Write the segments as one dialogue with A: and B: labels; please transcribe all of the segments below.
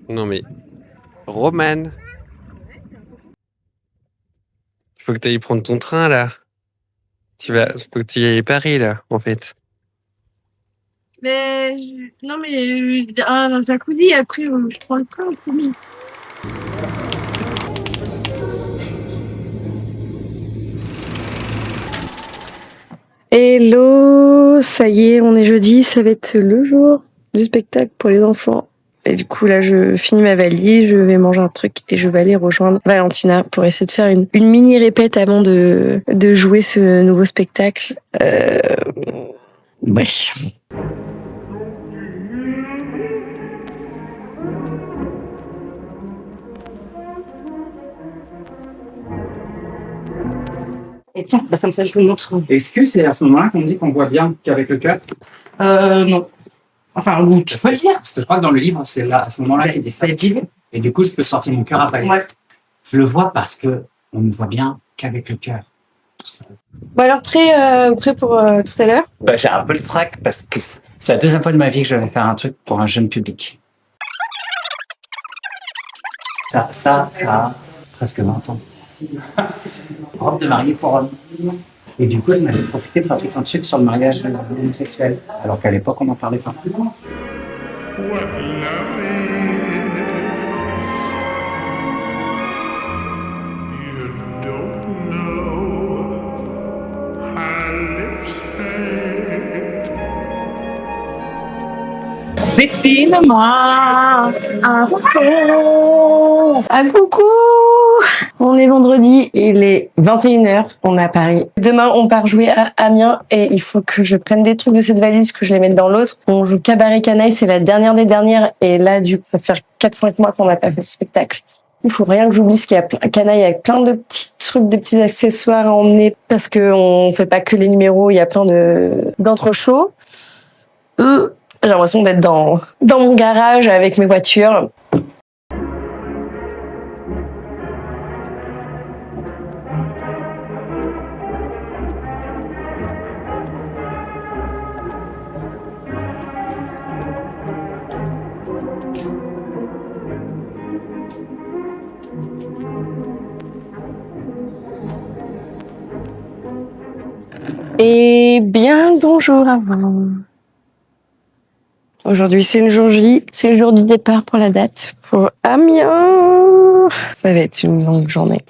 A: Non mais, Romane, il faut que tu ailles prendre ton train là. Faut que tu y ailles à Paris là, en fait.
B: Mais non, mais un jacuzzi, après, je prends le train, promis. Hello, ça y est, on est jeudi, ça va être le jour du spectacle pour les enfants. Et du coup, là, je finis ma valise, je vais manger un truc et je vais aller rejoindre Valentina pour essayer de faire une mini répète avant de jouer ce nouveau spectacle. Ouais. Et tiens, bah comme ça, je vous montre.
C: Est-ce que c'est à ce moment-là qu'on dit qu'on voit bien qu'avec le cœur?
B: Non. Enfin, oui, tu peux le dire.
C: Parce que je crois que dans le livre, c'est là, à ce moment-là qu'il dit ça. Et du coup, je peux sortir mon cœur après.
B: Ouais.
C: Je le vois parce que on ne voit bien qu'avec le cœur.
B: Bon alors, prêt pour tout à l'heure?
C: Bah, j'ai un peu le trac parce que c'est la deuxième fois de ma vie que je vais faire un truc pour un jeune public. Ça a presque 20 ans. Robe de mariée pour homme. Et du coup, je m'avais profité pour faire un truc sur le mariage homosexuel, alors qu'à l'époque, on n'en parlait pas.
B: Dessine-moi un photo. Ah coucou. On est vendredi, il est 21h, on est à Paris. Demain, on part jouer à Amiens et il faut que je prenne des trucs de cette valise, que je les mette dans l'autre. On joue Cabaret Canaille, c'est la dernière des dernières et là, du coup, ça fait 4-5 mois qu'on n'a pas fait de spectacle. Il faut rien que j'oublie, parce qu'il y a Canaille avec plein de petits trucs, des petits accessoires à emmener parce qu'on fait pas que les numéros, il y a plein d'entre-shows. J'ai l'impression d'être dans mon garage avec mes voitures. Et bien bonjour à vous. Aujourd'hui, c'est le jour J, c'est le jour du départ pour la date, pour Amiens. Ça va être une longue journée.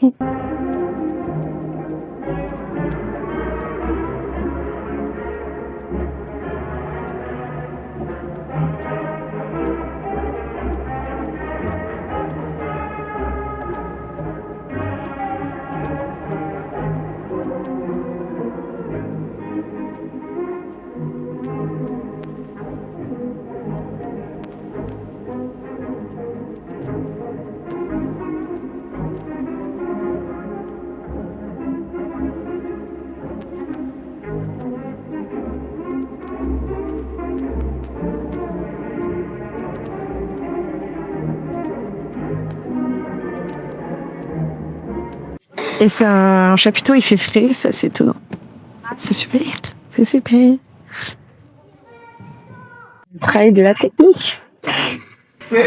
B: Et c'est un chapiteau, il fait frais, ça c'est étonnant. C'est super, c'est super. Le travail de la technique.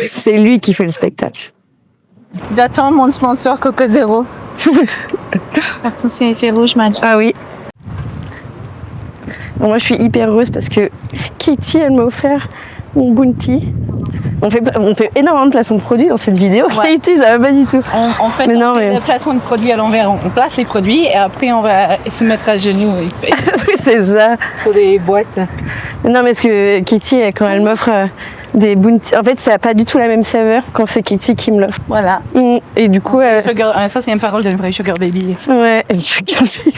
B: C'est lui qui fait le spectacle.
D: J'attends mon sponsor Coco Zéro. Attention, il fait rouge, match.
B: Ah oui. Bon, moi je suis hyper heureuse parce que Kitty, elle m'a offert mon bounty. On fait énormément de placement de produits dans cette vidéo.
D: Ouais.
B: Kitty, ça va pas du tout.
D: On fait le placement de produits à l'envers. On place les produits et après on va se mettre à genoux
B: Oui, c'est ça.
D: pour des boîtes.
B: Non, mais parce que Kitty, quand elle m'offre des bounty, en fait, ça n'a pas du tout la même saveur quand c'est Kitty qui me l'offre.
D: Voilà.
B: Et du coup,
D: Ça, c'est une parole d'une vraie sugar baby.
B: ouais, sugar baby.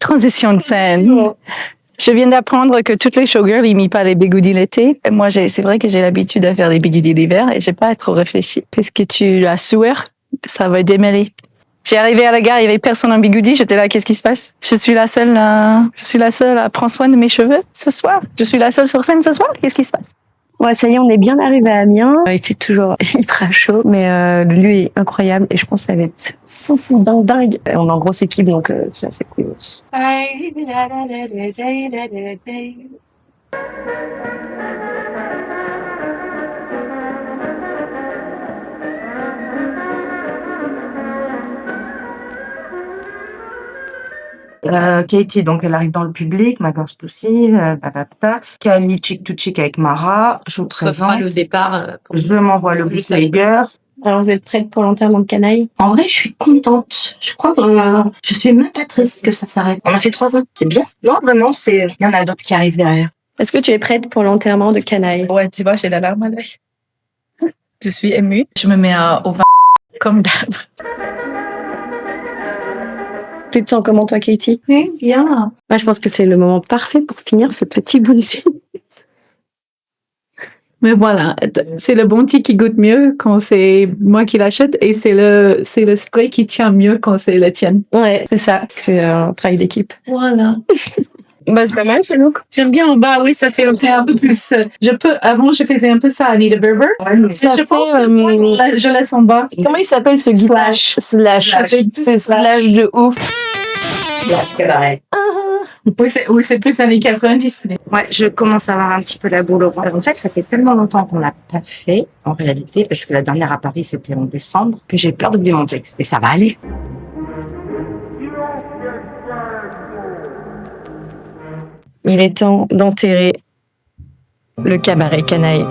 D: Transition de scène. Je viens d'apprendre que toutes les showgirls n'imitent pas les bigoudis l'été. Moi, c'est vrai que j'ai l'habitude de faire les bigoudis l'hiver et j'ai pas trop réfléchi. Parce que la sueur, ça va démêler. J'ai arrivé à la gare, il y avait personne en bigoudi. J'étais là, qu'est-ce qui se passe? Je suis la seule à prendre soin de mes cheveux ce soir. Je suis la seule sur scène ce soir. Qu'est-ce qui se passe?
B: Ouais, ça y est, on est bien arrivé à Amiens. Il fait toujours hyper chaud, mais le lieu est incroyable et je pense que ça va être fou dingue. On est en grosse équipe, donc ça c'est cool.
E: Katie, donc elle arrive dans le public, ma gorge poussive, Kali, chick to chick avec Mara, je vous présente.
B: départ.
E: Je m'envoie le bootlegger.
B: Alors, vous êtes prête pour l'enterrement de Canaille?
E: En vrai, je suis contente. Je crois que je suis même pas triste que ça s'arrête. On a fait 3 ans, c'est bien. Non, vraiment, il y en a d'autres qui arrivent derrière.
B: Est-ce que tu es prête pour l'enterrement de Canaille?
D: Ouais, tu vois, j'ai la larme à l'œil. Je suis émue. Je me mets au vin comme d'hab.
B: Tu te sens comment, toi, Katie?
D: Oui, bien.
B: Moi, je pense que c'est le moment parfait pour finir ce petit bounty.
D: Mais voilà, c'est le bounty qui goûte mieux quand c'est moi qui l'achète et c'est le spray qui tient mieux quand c'est le tien.
B: Ouais, c'est ça. C'est un travail d'équipe.
D: Voilà.
B: Bah, c'est pas mal, ce look.
D: J'aime bien. Bah oui, ça fait un peu plus. Avant, je faisais un peu ça à Anita Berber.
B: Ça
D: Je pense
B: fait,
D: que je laisse en bas.
B: Comment il s'appelle ce guitare? Slash. C'est slash de ouf.
E: Cabaret.
D: Oui, c'est plus années 90. Mais...
E: Ouais, je commence à avoir un petit peu la boule au ventre. En fait, ça fait tellement longtemps qu'on l'a pas fait, en réalité, parce que la dernière à Paris, c'était en décembre, que j'ai peur d'oublier mon texte. Et ça va aller.
B: Il est temps d'enterrer le cabaret Canaille.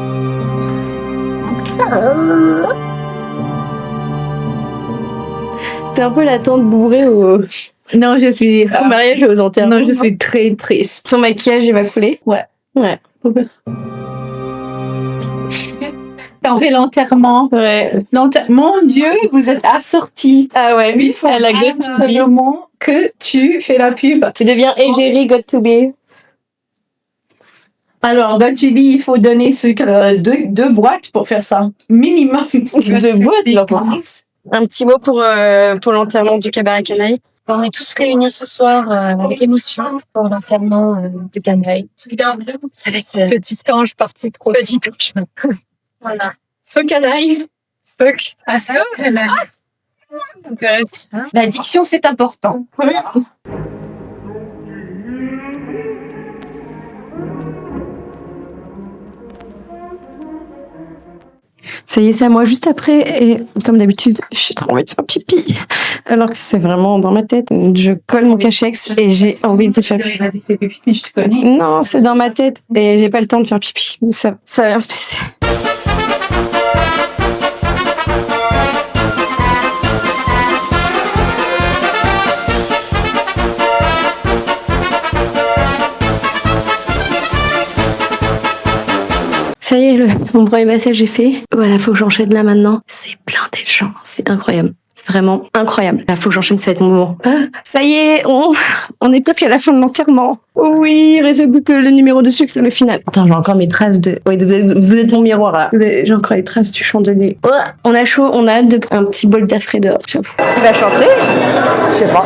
B: T'es un peu la tante bourrée au
D: Non, je suis.
B: mariage et aux enterrements.
D: Non, je suis très triste.
B: Son maquillage, il va couler?
D: Ouais.
B: Ouais.
D: On fait l'enterrement.
B: Ouais.
D: Mon Dieu, vous êtes assortis.
B: Ah ouais,
D: Il faut
B: à la got to be.
D: absolument que tu fais la pub.
B: Tu deviens égérie got to be.
D: Alors, GoTubi, il faut donner deux boîtes pour faire ça. Minimum.
B: 2 boîtes, là, pour un petit mot pour l'enterrement du cabaret Canaille.
F: On est tous réunis ce soir avec émotion pour l'enterrement de Canaille. Ça va être
D: Petit ange parti trop.
F: petit ange. Voilà.
D: Feu canaille. Fuck.
F: À feu, Canaille. L'addiction, c'est important.
B: Ça y est, c'est à moi juste après. Et comme d'habitude, j'ai trop envie de faire pipi. Alors que c'est vraiment dans ma tête. Je colle mon cachex et j'ai envie de faire pipi.
D: Vas-y, fais pipi, mais je te connais.
B: Non, c'est dans ma tête et j'ai pas le temps de faire pipi. Mais ça va bien se passer. Ça y est, mon premier massage est fait. Voilà, faut que j'enchaîne là maintenant. C'est blindé de gens, c'est incroyable. C'est vraiment incroyable. Là, faut que j'enchaîne, ça va être mon moment. Ah, ça y est, on est presque à la fin de l'enterrement. Oui, il reste plus que le numéro de sucre et le final. Attends, j'ai encore mes traces de... Oui, vous êtes mon miroir là. J'ai encore les traces du chandelier. Oh, on a chaud, on a hâte de prendre un petit bol d'air frais dehors. J'avoue. Il va chanter? Je sais pas.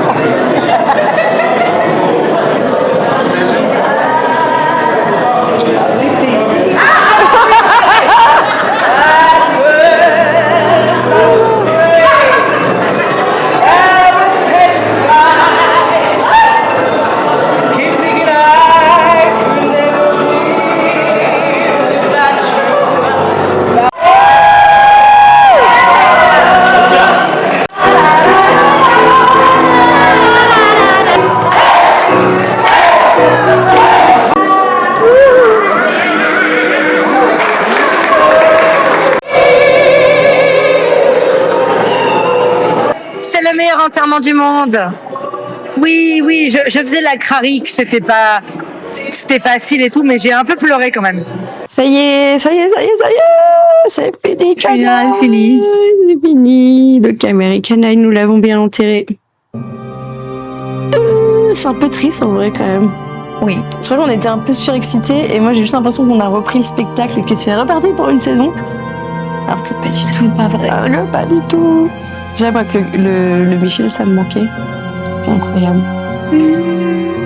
E: C'est le meilleur enterrement du monde. Oui, je faisais la crarique, c'était facile et tout, mais j'ai un peu pleuré quand même.
B: Ça y est, c'est fini,
D: Final, fini.
B: C'est fini, le cabaret Canaille, nous l'avons bien enterré. C'est un peu triste en vrai quand même.
D: Oui.
B: Je crois qu'on était un peu surexcités et moi j'ai juste l'impression qu'on a repris le spectacle et que tu es reparti pour une saison. Alors que pas du tout.
D: Pas vrai.
B: Pas du tout. J'avoue que le Michel, ça me manquait. C'était incroyable.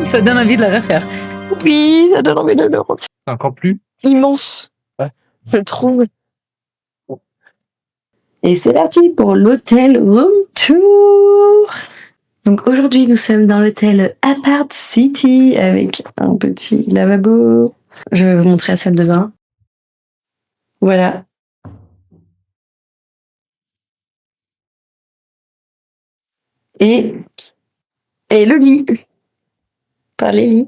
D: Ça donne envie de le refaire.
B: Oui, ça donne envie de le refaire.
A: C'est encore plus.
B: Immense.
A: Ouais.
B: Je trouve. Et c'est parti pour l'hôtel Room Tour. Donc aujourd'hui, nous sommes dans l'hôtel Apart City avec un petit lavabo. Je vais vous montrer la salle de bain. Voilà. Et le lit. par Lélie.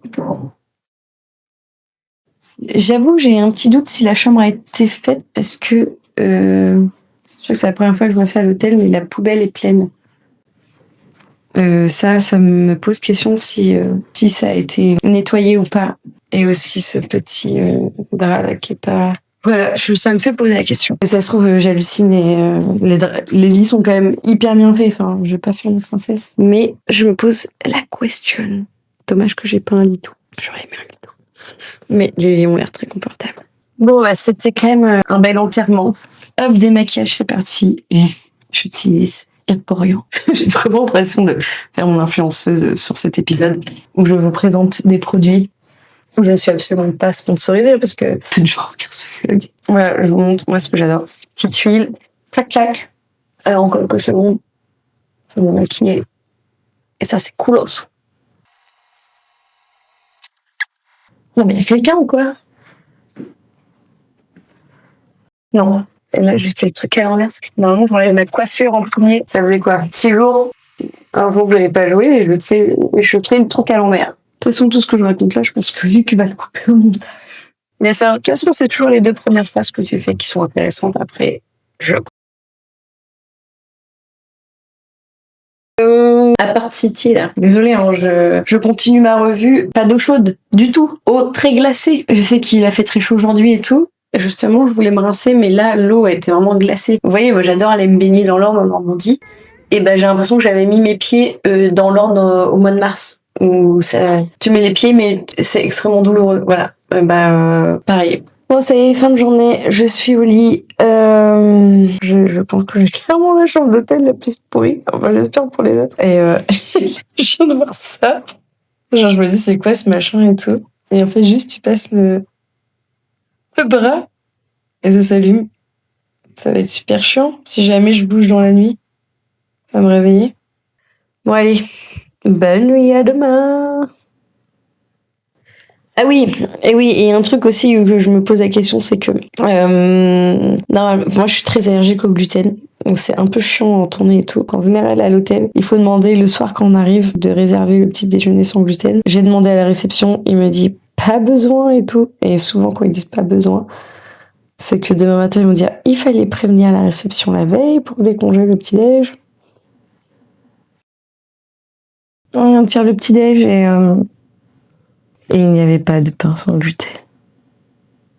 B: J'avoue, j'ai un petit doute si la chambre a été faite parce que je sais que c'est la première fois que je vois ça à l'hôtel, mais la poubelle est pleine. Ça me pose question si ça a été nettoyé ou pas. Et aussi ce petit drap là qui est pas... Voilà, ça me fait poser la question. Ça se trouve, j'hallucine et les lits sont quand même hyper bien faits. Enfin, je vais pas faire une princesse. Mais je me pose la question. Dommage que j'ai pas un lit tout. J'aurais aimé un lit tout. Mais les lits ont l'air très confortables. Bon, bah, c'était quand même un bel enterrement. Hop, démaquillage, c'est parti. Et j'utilise Emporium. J'ai vraiment l'impression de faire mon influenceuse sur cet épisode où je vous présente des produits où je ne suis absolument pas sponsorisée parce que peu de gens regardent ce vlog. Voilà, je vous montre moi ce que j'adore. Petite huile, clac clac. Alors encore quelques secondes, ça va maquiller. Et ça c'est coolos. Non mais il y a quelqu'un ou quoi? Non. Et là j'ai fait le truc à l'envers. Normalement j'enlève ma coiffure en premier. Ça voulait quoi? 6 jours. Un jour je l'avais pas joué et je fais le truc à l'envers. De toute façon, tout ce que je raconte là, je pense que Luc va le couper au montage. Mais de toute façon, c'est toujours les 2 premières phrases que tu fais qui sont intéressantes. Après, Apart City, là. Désolée, hein, je continue ma revue. Pas d'eau chaude, du tout. Eau très glacée. Je sais qu'il a fait très chaud aujourd'hui et tout. Justement, je voulais me rincer, mais là, l'eau était vraiment glacée. Vous voyez, moi, j'adore aller me baigner dans l'Orne en Normandie. Et ben, j'ai l'impression que j'avais mis mes pieds dans l'Orne au mois de mars. Où ça, tu mets les pieds, mais c'est extrêmement douloureux. Voilà. Pareil. Bon, ça y est, fin de journée. Je suis au lit. Je pense que j'ai clairement la chambre d'hôtel la plus pourrie. Enfin, j'espère pour les autres. Et je viens de voir ça. Genre, je me dis, c'est quoi ce machin et tout. Et en fait, juste, tu passes le bras et ça s'allume. Ça va être super chiant. Si jamais je bouge dans la nuit, ça va me réveiller. Bon, allez. Bonne nuit, à demain. Ah oui, et un truc aussi que je me pose la question, c'est que moi je suis très allergique au gluten, donc c'est un peu chiant en tournée et tout. En général à l'hôtel, il faut demander le soir quand on arrive de réserver le petit déjeuner sans gluten. J'ai demandé à la réception, il me dit pas besoin et tout, et souvent quand ils disent pas besoin, c'est que demain matin ils vont dire il fallait prévenir la réception la veille pour décongeler le petit déj. On tire le petit déj et il n'y avait pas de pain sans gluten.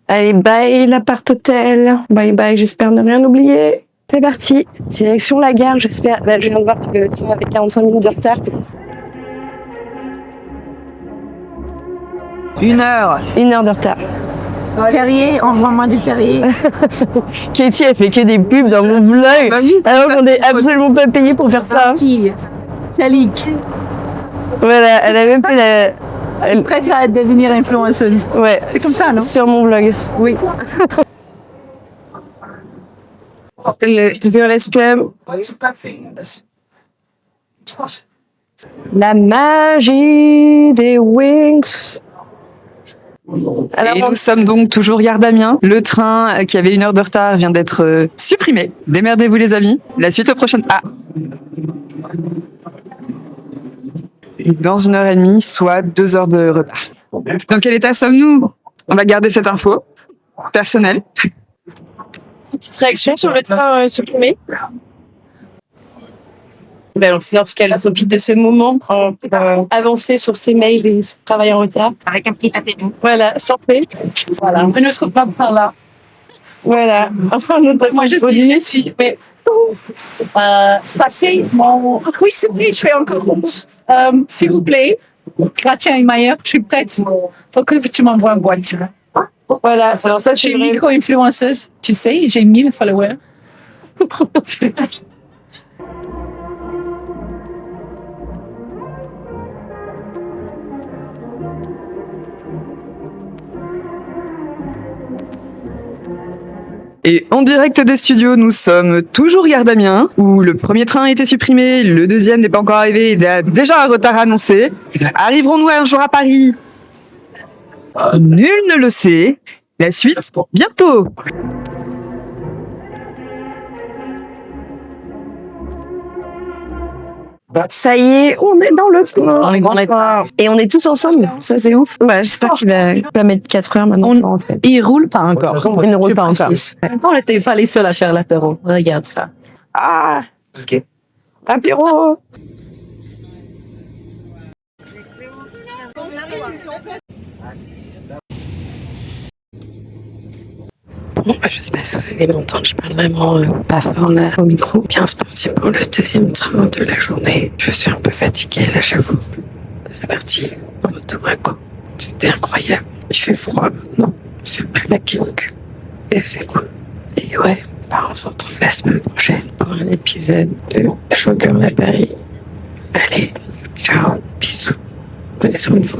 B: Allez, bye l'appart-hôtel. Bye bye, j'espère ne rien oublier. C'est parti. Direction la gare, j'espère. Là, je viens de voir que le train avait 45 minutes de retard.
D: 1 heure.
B: 1 heure de retard.
D: Perrier, envoie-moi du Perrier.
B: Katie, elle fait que des pubs dans mon vlog. Alors qu'on n'est absolument pas payé pour faire ça.
D: Chalik.
B: Voilà, elle a même fait la...
D: Elle est prête à devenir influenceuse.
B: Ouais.
D: C'est comme ça, non?
B: Sur mon vlog.
D: Oui.
B: Le Burlesque Club. La magie des Wings.
G: Alors, et nous sommes donc toujours gare d'Amiens. Le train qui avait 1 heure de retard vient d'être supprimé. Démerdez-vous les amis. La suite aux prochaines... Ah. Dans 1 heure et demie, soit 2 heures de retard. Dans quel état sommes-nous? On va garder cette info personnelle.
B: Petite réaction sur le train supprimé. Ben, c'est dans ce cas, on profite de ce moment pour avancer sur ses mails et son travail en retard.
E: Avec un petit tapis.
B: Voilà, santé. Voilà. Un autre pas par là. Voilà. Enfin, un autre moi, je suis. Mais...
H: Ça, c'est mon... Oui, c'est vrai, je fais encore. S'il vous plaît, Gratien et Maillard, je suis prête. Faut que tu m'envoies un boîte.
B: Voilà. Alors ça,
H: je suis micro-influenceuse, tu sais, j'ai 1000 followers.
G: Et en direct des studios, nous sommes toujours gare d'Amiens, où le premier train a été supprimé, le deuxième n'est pas encore arrivé, il y a déjà un retard annoncé. Arriverons-nous un jour à Paris? Nul ne le sait. La suite, bientôt.
B: Ça y est, on est dans le train.
D: On est dans le train.
B: Et on est tous ensemble. Ça, c'est ouf. Bah, j'espère qu'il va mettre 4 heures maintenant pour rentrer.
D: Il roule pas encore.
B: Il ne roule pas encore.
D: On n'était pas les seuls à faire l'apéro. Regarde ça.
B: Ah,
C: Ok.
B: apéro. Bon, je sais pas si vous allez m'entendre, je parle vraiment pas fort là au micro. Bien, c'est parti pour le deuxième train de la journée. Je suis un peu fatiguée là, j'avoue. C'est parti, retour à Caen. C'était incroyable. Il fait froid maintenant, c'est plus la canicule. Et c'est cool. Et ouais, bah, on se retrouve la semaine prochaine pour un épisode de Showgirl à Paris. Allez, ciao, bisous. Prenez soin de vous.